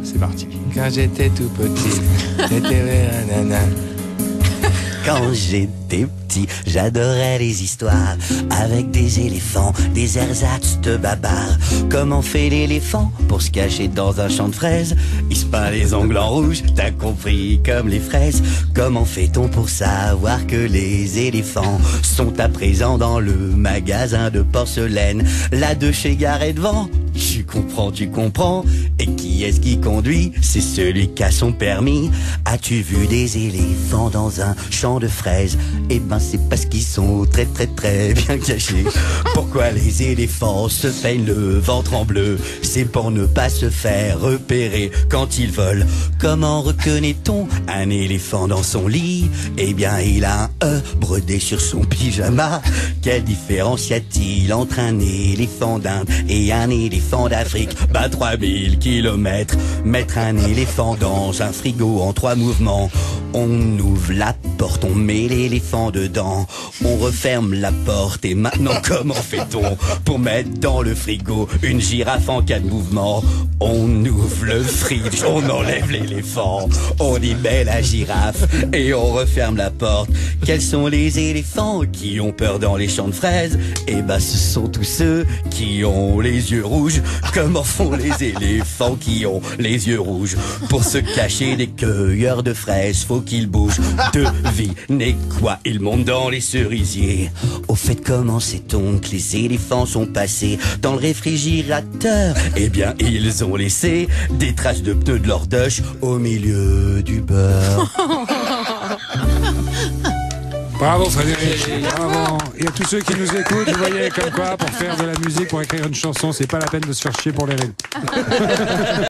C'est parti. Quand j'étais tout petit, j'étais nanana. Quand j'étais petit, j'adorais les histoires avec des éléphants, des ersatz de babar. Comment fait l'éléphant pour se cacher dans un champ de fraises? Il se peint les ongles en rouge, t'as compris, comme les fraises. Comment fait-on pour savoir que les éléphants sont à présent dans le magasin de porcelaine, là de chez Garret devant? Tu comprends. Et qui est-ce qui conduit? C'est celui qui a son permis. As-tu vu des éléphants dans un champ de fraises? Eh ben c'est parce qu'ils sont très bien cachés. Pourquoi les éléphants se peignent le ventre en bleu? C'est pour ne pas se faire repérer quand ils volent. Comment reconnaît-on un éléphant dans son lit? Eh bien il a un E brodé sur son pyjama. Quelle différence y a-t-il entre un éléphant d'Inde et un éléphant d'Afrique? 3000 kilomètres. Mettre un éléphant dans un frigo en 3 mouvements. On ouvre la porte, on met l'éléphant dedans, on referme la porte. Et maintenant comment fait-on pour mettre dans le frigo une girafe en 4 mouvements? On ouvre le fridge, on enlève l'éléphant, on y met la girafe et on referme la porte. Quels sont les éléphants qui ont peur dans les champs de fraises? Eh ben ce sont tous ceux qui ont les yeux rouges. Comment font les éléphants qui ont les yeux rouges? Pour se cacher des cueilleurs de fraises, faut qu'ils bougent. Devinez quoi? Ils montent dans les cerisiers. Au fait, comment sait-on que les éléphants sont passés dans le réfrigérateur? Eh bien, ils ont laissé des traces de pneus de leur douche au milieu du beurre. Bravo Frédéric, bravo. Et à tous ceux qui nous écoutent, vous voyez comme quoi, pour faire de la musique, pour écrire une chanson, c'est pas la peine de se faire chier pour les rimes.